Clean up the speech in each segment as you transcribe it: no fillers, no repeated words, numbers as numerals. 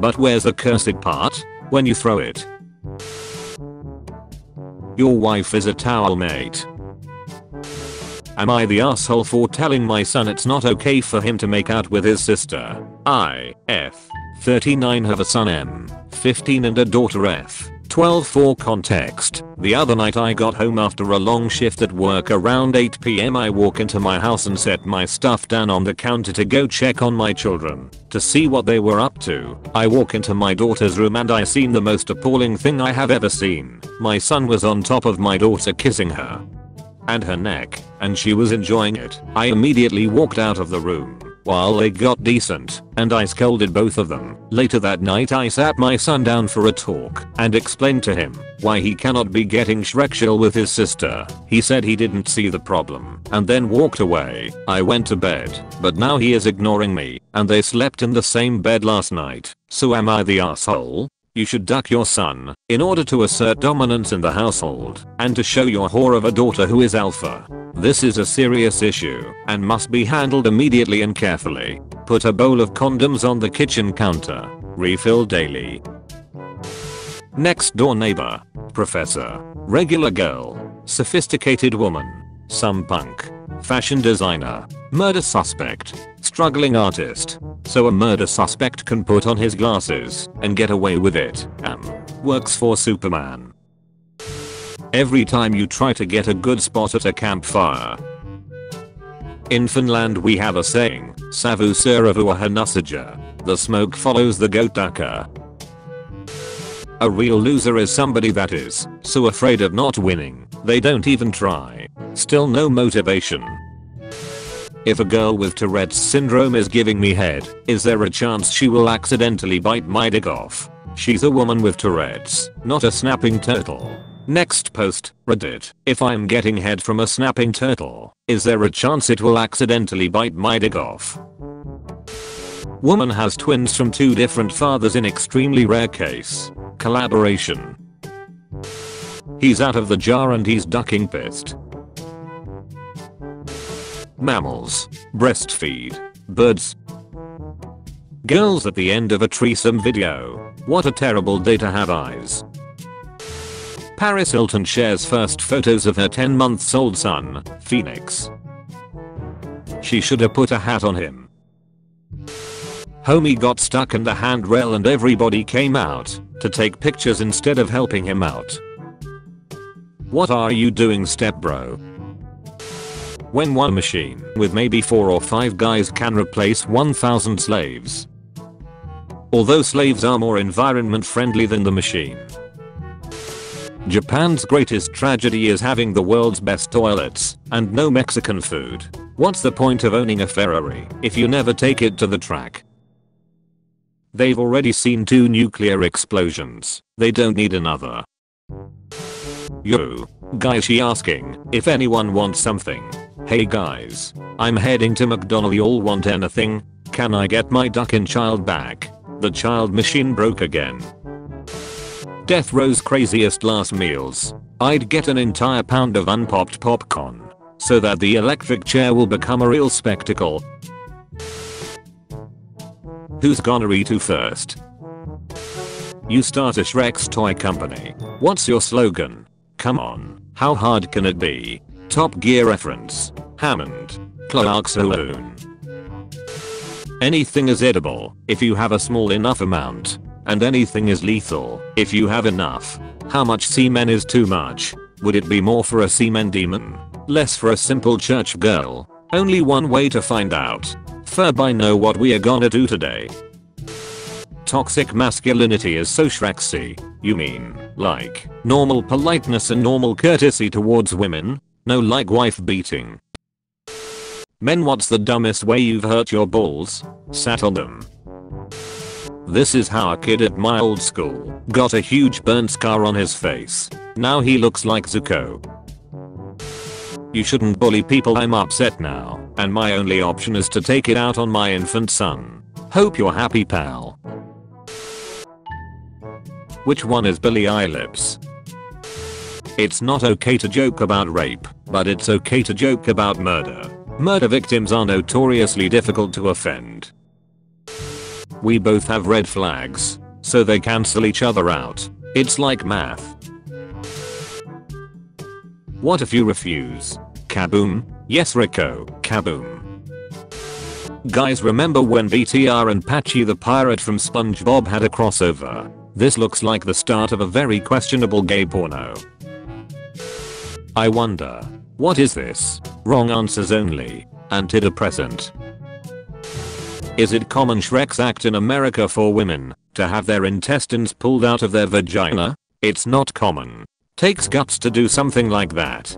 But where's the cursed part? When you throw it. Your wife is a towel, mate. Am I the asshole for telling my son it's not okay for him to make out with his sister? I, F. 39 have a son M. 15 and a daughter F. 12. For context, the other night I got home after a long shift at work around 8 PM. I walk into my house and set my stuff down on the counter to go check on my children to see what they were up to. I walk into my daughter's room and I seen the most appalling thing I have ever seen. My son was on top of my daughter kissing her and her neck, and she was enjoying it. I immediately walked out of the room while they got decent, and I scolded both of them. Later that night I sat my son down for a talk and explained to him why he cannot be getting Shrekshell with his sister. He said he didn't see the problem and then walked away. I went to bed, but now he is ignoring me, and they slept in the same bed last night. So am I the asshole? You should duck your son in order to assert dominance in the household and to show your whore of a daughter who is alpha. This is a serious issue and must be handled immediately and carefully. Put a bowl of condoms on the kitchen counter. Refill daily. Next door neighbor. Professor. Regular girl. Sophisticated woman. Some punk. Fashion designer. Murder suspect. Struggling artist. So a murder suspect can put on his glasses and get away with it. Works for Superman. Every time you try to get a good spot at a campfire. In Finland we have a saying, Savu seuraavua hanussaja. The smoke follows the goat ducker. A real loser is somebody that is so afraid of not winning, they don't even try. Still no motivation. If a girl with Tourette's syndrome is giving me head, is there a chance she will accidentally bite my dick off? She's a woman with Tourette's, not a snapping turtle. Next post, Reddit. If I'm getting head from a snapping turtle, is there a chance it will accidentally bite my dick off? Woman has twins from 2 different fathers in extremely rare case. Collaboration. He's out of the jar and he's ducking pissed. Mammals. Breastfeed. Birds. Girls at the end of a threesome video. What a terrible day to have eyes. Paris Hilton shares first photos of her 10-month-old son, Phoenix. She should have put a hat on him. Homie got stuck in the handrail and everybody came out to take pictures instead of helping him out. What are you doing, stepbro? When one machine with maybe 4 or 5 guys can replace 1,000 slaves. Although slaves are more environment friendly than the machine. Japan's greatest tragedy is having the world's best toilets and no Mexican food. What's the point of owning a Ferrari if you never take it to the track? They've already seen 2 nuclear explosions. They don't need another. Yo. Guys, she asking if anyone wants something. Hey guys. I'm heading to McDonald's. Y'all want anything? Can I get my duck-in child back? The child machine broke again. Death Row's craziest last meals. I'd get an entire pound of unpopped popcorn so that the electric chair will become a real spectacle. Who's gonna eat who first? You start a Shrek's toy company. What's your slogan? Come on, how hard can it be? Top Gear reference. Hammond. Clark Saloon. Anything is edible if you have a small enough amount. And anything is lethal if you have enough. How much semen is too much? Would it be more for a semen demon? Less for a simple church girl? Only one way to find out. Furby, know what we are gonna do today. Toxic masculinity is so Shreksy. You mean, like, normal politeness and normal courtesy towards women? No, like wife beating. Men, what's the dumbest way you've hurt your balls? Sat on them. This is how a kid at my old school got a huge burn scar on his face. Now he looks like Zuko. You shouldn't bully people. I'm upset now, and my only option is to take it out on my infant son. Hope you're happy, pal. Which one is Billie Eilish? It's not okay to joke about rape, but it's okay to joke about murder. Murder victims are notoriously difficult to offend. We both have red flags, so they cancel each other out. It's like math. What if you refuse? Kaboom. Yes Rico, kaboom. Guys, remember when BTR and Patchy the Pirate from SpongeBob had a crossover? This looks like the start of a very questionable gay porno. I wonder, what is this? Wrong answers only. Antidepressant. Is it common Shrek's act in America for women to have their intestines pulled out of their vagina? It's not common. Takes guts to do something like that.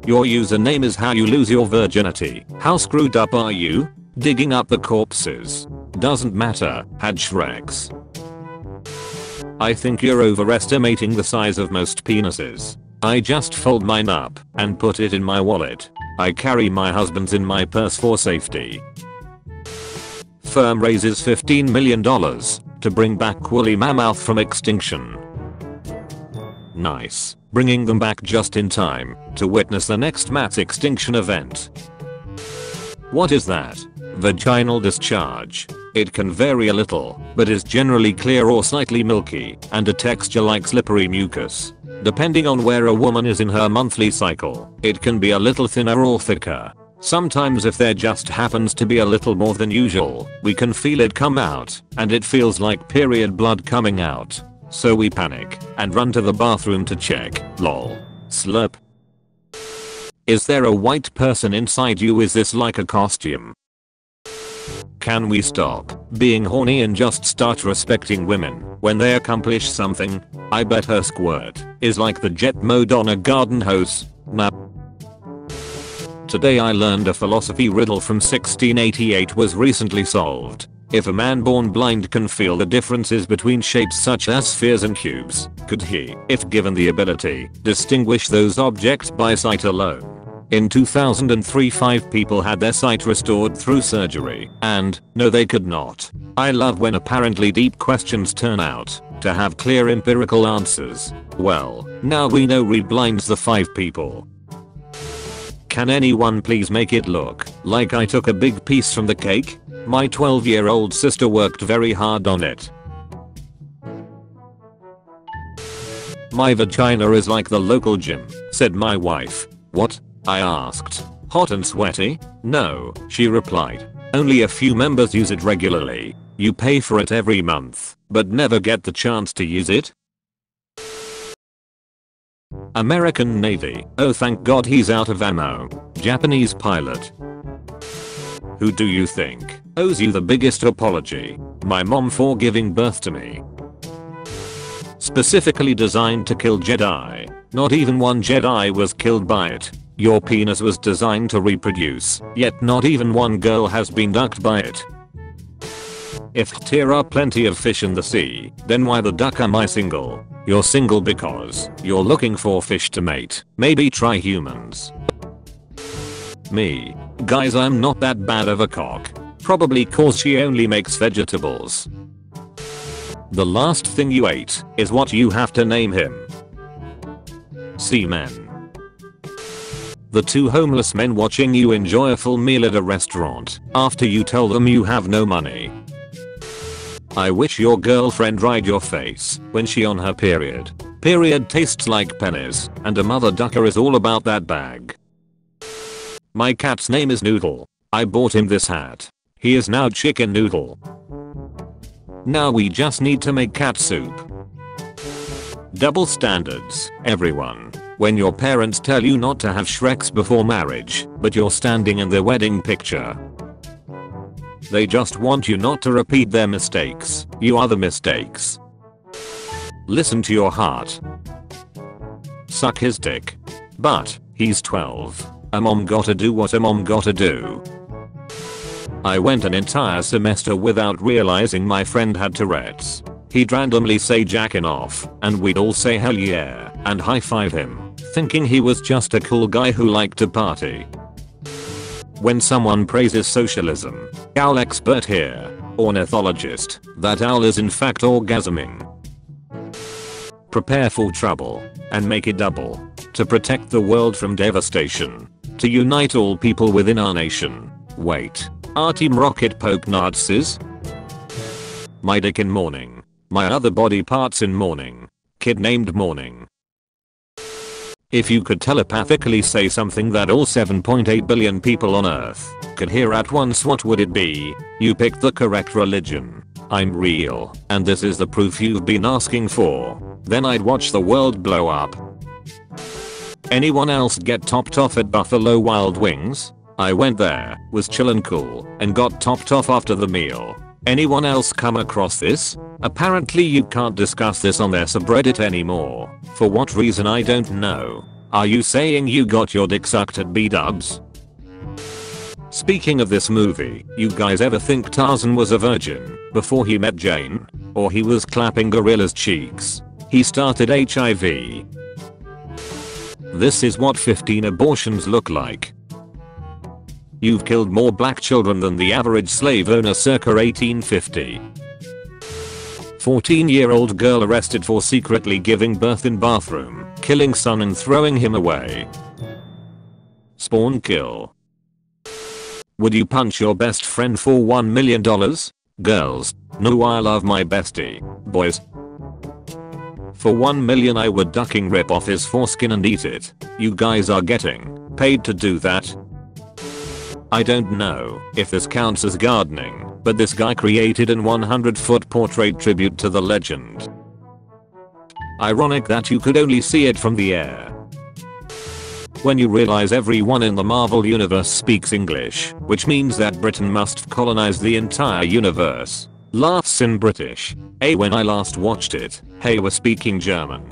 Your username is how you lose your virginity. How screwed up are you? Digging up the corpses. Doesn't matter, had Shreks. I think you're overestimating the size of most penises. I just fold mine up and put it in my wallet. I carry my husband's in my purse for safety. Firm raises $15 million to bring back woolly mammoth from extinction. Nice. Bringing them back just in time to witness the next mass extinction event. What is that? Vaginal discharge. It can vary a little, but is generally clear or slightly milky, and a texture like slippery mucus. Depending on where a woman is in her monthly cycle, it can be a little thinner or thicker. Sometimes if there just happens to be a little more than usual, we can feel it come out, and it feels like period blood coming out. So we panic and run to the bathroom to check. Lol. Slurp. Is there a white person inside you? Is this like a costume? Can we stop being horny and just start respecting women when they accomplish something? I bet her squirt is like the jet mode on a garden hose. Nah. Today I learned a philosophy riddle from 1688 was recently solved. If a man born blind can feel the differences between shapes such as spheres and cubes, could he, if given the ability, distinguish those objects by sight alone? In 2003 5 people had their sight restored through surgery, and, no they could not. I love when apparently deep questions turn out to have clear empirical answers. Well, now we know read blinds the 5 people. Can anyone please make it look like I took a big piece from the cake? My 12-year-old sister worked very hard on it. My vagina is like the local gym, said my wife. What? I asked. Hot and sweaty? No, she replied. Only a few members use it regularly. You pay for it every month, but never get the chance to use it? American Navy. Oh thank God he's out of ammo. Japanese pilot. Who do you think owes you the biggest apology? My mom for giving birth to me. Specifically designed to kill Jedi. Not even one Jedi was killed by it. Your penis was designed to reproduce, yet not even one girl has been ducked by it. If there are plenty of fish in the sea, then why the duck am I single? You're single because you're looking for fish to mate. Maybe try humans. Me. Guys, I'm not that bad of a cock. Probably cause she only makes vegetables. The last thing you ate is what you have to name him. Seamen. The 2 homeless men watching you enjoy a full meal at a restaurant after you tell them you have no money. I wish your girlfriend ride your face when she on her period. Period tastes like pennies, and a mother ducker is all about that bag. My cat's name is Noodle. I bought him this hat. He is now Chicken Noodle. Now we just need to make cat soup. Double standards, everyone. When your parents tell you not to have Shreks before marriage, but you're standing in their wedding picture. They just want you not to repeat their mistakes. You are the mistakes. Listen to your heart. Suck his dick. But, he's 12. A mom gotta do what a mom gotta do. I went an entire semester without realizing my friend had Tourette's. He'd randomly say jackin' off, and we'd all say hell yeah, and high five him, thinking he was just a cool guy who liked to party. When someone praises socialism, owl expert here, ornithologist, that owl is in fact orgasming. Prepare for trouble, and make it double. To protect the world from devastation. To unite all people within our nation. Wait, are Team Rocket Pope Nazis? My dick in morning. My other body parts in morning. Kid named Morning. If you could telepathically say something that all 7.8 billion people on Earth could hear at once, what would it be? You picked the correct religion. I'm real, and this is the proof you've been asking for. Then I'd watch the world blow up. Anyone else get topped off at Buffalo Wild Wings? I went there, was chillin' cool, and got topped off after the meal. Anyone else come across this? Apparently you can't discuss this on their subreddit anymore. For what reason I don't know. Are you saying you got your dick sucked at B-dubs? Speaking of this movie, you guys ever think Tarzan was a virgin before he met Jane? Or he was clapping gorillas' cheeks? He started HIV. This is what 15 abortions look like. You've killed more black children than the average slave owner circa 1850. 14-year-old girl arrested for secretly giving birth in bathroom, killing son and throwing him away. Spawn kill. Would you punch your best friend for $1 million? Girls, no, I love my bestie. Boys, for 1 million I would ducking rip off his foreskin and eat it. You guys are getting paid to do that? I don't know if this counts as gardening, but this guy created an 100-foot portrait tribute to the legend. Ironic that you could only see it from the air. When you realize everyone in the Marvel universe speaks English, which means that Britain must colonize the entire universe. Laughs in British. When I last watched it, hey, we're speaking German.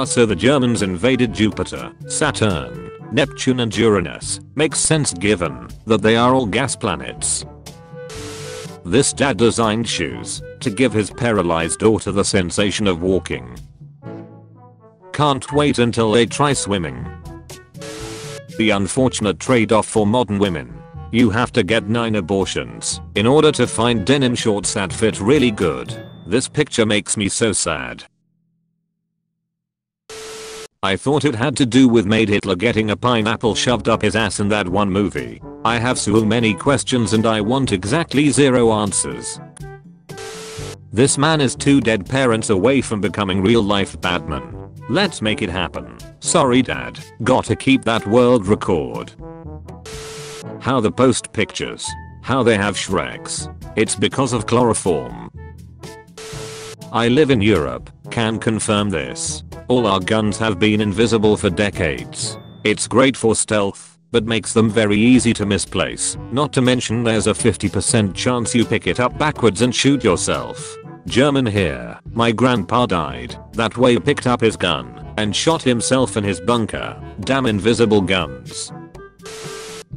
So the Germans invaded Jupiter, Saturn, Neptune and Uranus. Makes sense given that they are all gas planets. This dad designed shoes to give his paralyzed daughter the sensation of walking. Can't wait until they try swimming. The unfortunate trade-off for modern women. You have to get 9 abortions in order to find denim shorts that fit really good. This picture makes me so sad. I thought it had to do with Made Hitler getting a pineapple shoved up his ass in that one movie. I have so many questions and I want exactly 0 answers. This man is 2 dead parents away from becoming real life Batman. Let's make it happen. Sorry dad, gotta keep that world record. How the post pictures. How they have Shreks. It's because of chloroform. I live in Europe, can confirm this. All our guns have been invisible for decades. It's great for stealth, but makes them very easy to misplace. Not to mention there's a 50% chance you pick it up backwards and shoot yourself. German here. My grandpa died. That way picked up his gun and shot himself in his bunker. Damn invisible guns.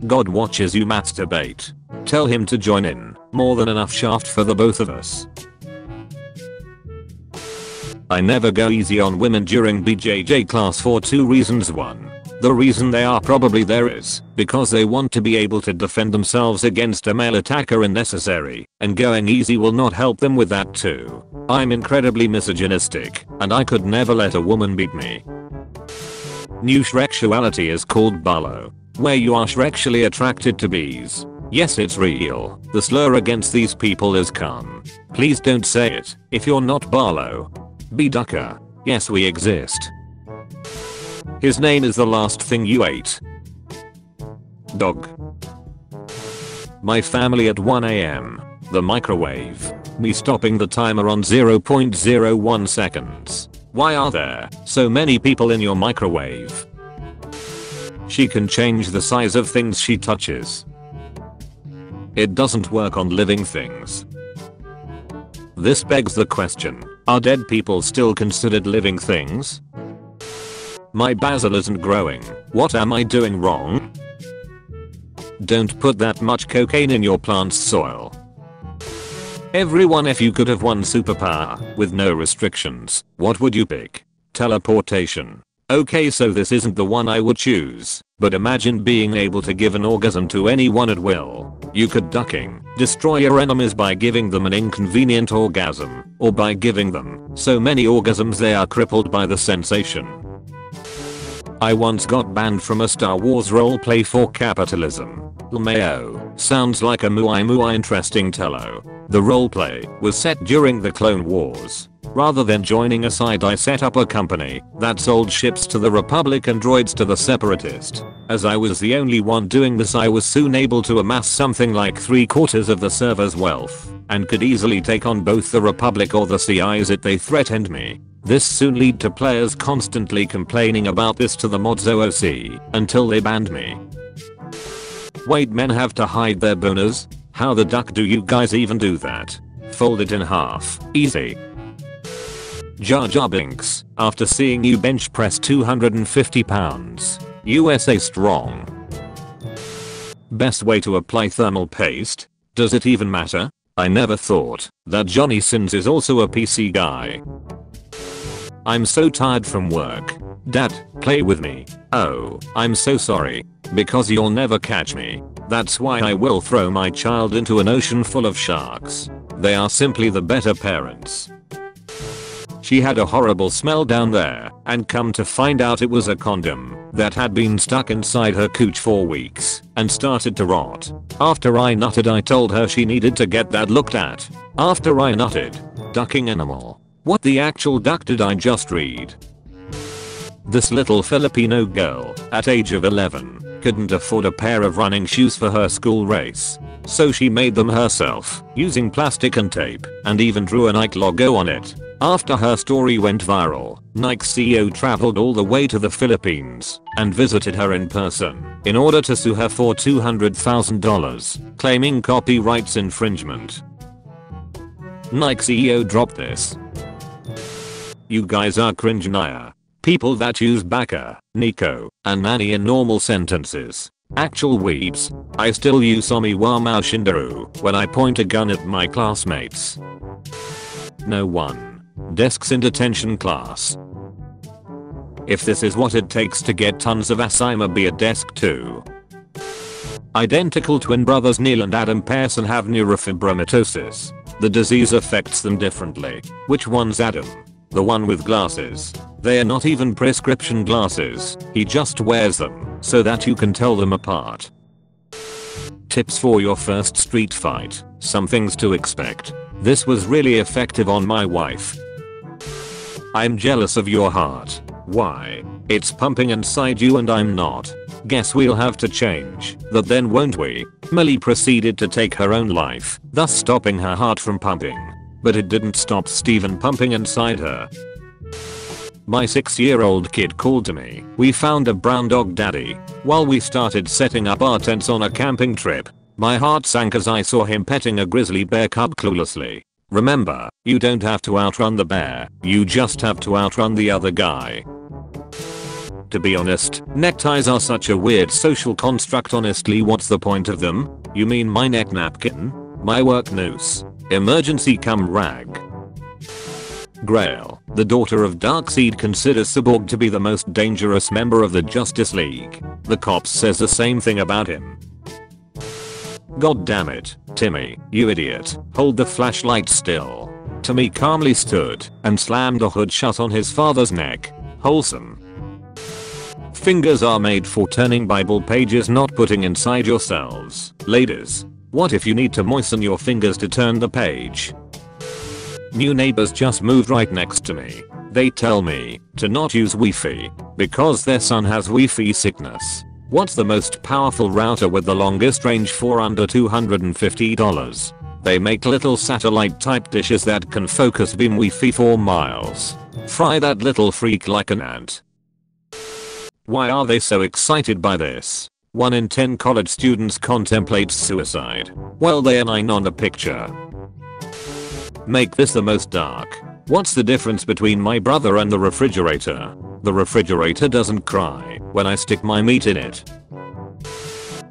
God watches you masturbate. Tell him to join in. More than enough shaft for the both of us. I never go easy on women during BJJ class for 2 reasons. 1. The reason they are probably there is because they want to be able to defend themselves against a male attacker if necessary, and going easy will not help them with that too. I'm incredibly misogynistic, and I could never let a woman beat me. New Shrexuality is called Barlow, where you are Shrexually attracted to bees. Yes, it's real. The slur against these people is cum. Please don't say it if you're not Barlow. Bee ducker. Yes, we exist. His name is the last thing you ate. Dog. My family at 1 AM. The microwave. Me stopping the timer on 0.01 seconds. Why are there so many people in your microwave? She can change the size of things she touches. It doesn't work on living things. This begs the question, are dead people still considered living things? My basil isn't growing. What am I doing wrong? Don't put that much cocaine in your plant's soil. Everyone, if you could have one superpower with no restrictions, what would you pick? Teleportation. Okay, so this isn't the one I would choose, but imagine being able to give an orgasm to anyone at will. You could ducking destroy your enemies by giving them an inconvenient orgasm, or by giving them so many orgasms they are crippled by the sensation. I once got banned from a Star Wars roleplay for capitalism. LMAO, sounds like a muai interesting tello. The roleplay was set during the Clone Wars. Rather than joining a side, I set up a company that sold ships to the Republic and droids to the Separatist. As I was the only one doing this, I was soon able to amass something like 3/4 of the server's wealth, and could easily take on both the Republic or the CIs if they threatened me. This soon led to players constantly complaining about this to the mods OOC, until they banned me. Wait, men have to hide their boners? How the duck do you guys even do that? Fold it in half, easy. Jar Jar Binks, after seeing you bench press 250 pounds. USA strong. Best way to apply thermal paste? Does it even matter? I never thought that Johnny Sins is also a PC guy. I'm so tired from work. Dad, play with me. Oh, I'm so sorry. Because you'll never catch me. That's why I will throw my child into an ocean full of sharks. They are simply the better parents. She had a horrible smell down there, and come to find out it was a condom that had been stuck inside her cooch for weeks and started to rot. After I nutted, I told her she needed to get that looked at. After I nutted. Ducking animal. What the actual duck did I just read? This little Filipino girl, at age of 11, couldn't afford a pair of running shoes for her school race. So she made them herself, using plastic and tape, and even drew a Nike logo on it. After her story went viral, Nike's CEO traveled all the way to the Philippines and visited her in person in order to sue her for $200,000, claiming copyrights infringement. Nike CEO dropped this. You guys are cringe Naya. People that use baka, Nico, and nanny in normal sentences. Actual weebs. I still use Somi wa Mao Shindaru when I point a gun at my classmates. No one. Desks in detention class. If this is what it takes to get tons of ass, I'ma be a desk too. Identical twin brothers Neil and Adam Pearson have neurofibromatosis. The disease affects them differently. Which one's Adam? The one with glasses. They are not even prescription glasses, he just wears them so that you can tell them apart. Tips for your first street fight. Some things to expect. This was really effective on my wife. I'm jealous of your heart. Why? It's pumping inside you and I'm not. Guess we'll have to change that then, won't we? Millie proceeded to take her own life, thus stopping her heart from pumping. But it didn't stop Steven pumping inside her. My 6-year-old kid called to me. We found a brown dog daddy. While we started setting up our tents on a camping trip, my heart sank as I saw him petting a grizzly bear cub cluelessly. Remember, you don't have to outrun the bear, you just have to outrun the other guy. To be honest, neckties are such a weird social construct. Honestly, what's the point of them? You mean my neck napkin? My work noose? Emergency cum rag? Grail, the daughter of Darkseid, considers Cyborg to be the most dangerous member of the Justice League. The cops says the same thing about him. God damn it, Timmy, you idiot. Hold the flashlight still. Timmy calmly stood and slammed the hood shut on his father's neck. Wholesome. Fingers are made for turning Bible pages, not putting inside yourselves. Ladies, what if you need to moisten your fingers to turn the page? New neighbors just moved right next to me. They tell me to not use Wi-Fi because their son has Wi-Fi sickness. What's the most powerful router with the longest range for under $250? They make little satellite type dishes that can focus beam Wi-Fi 4 miles. Fry that little freak like an ant. Why are they so excited by this? 1 in 10 college students contemplates suicide. Well, they are 9 on the picture. Make this the most dark. What's the difference between my brother and the refrigerator? The refrigerator doesn't cry when I stick my meat in it.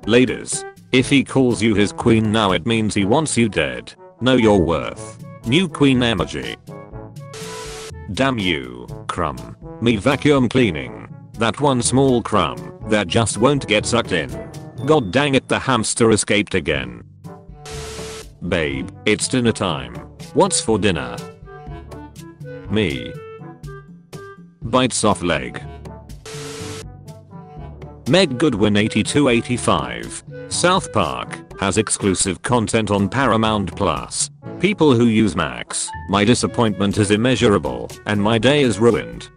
Ladies, if he calls you his queen now, it means he wants you dead. Know your worth. New queen emoji. Damn you, crumb. Me vacuum cleaning. That one small crumb that just won't get sucked in. God dang it, the hamster escaped again. Babe, it's dinner time. What's for dinner? Me. Bites off leg. Meg Goodwin 8285. South Park has exclusive content on Paramount Plus. People who use Max, my disappointment is immeasurable and my day is ruined.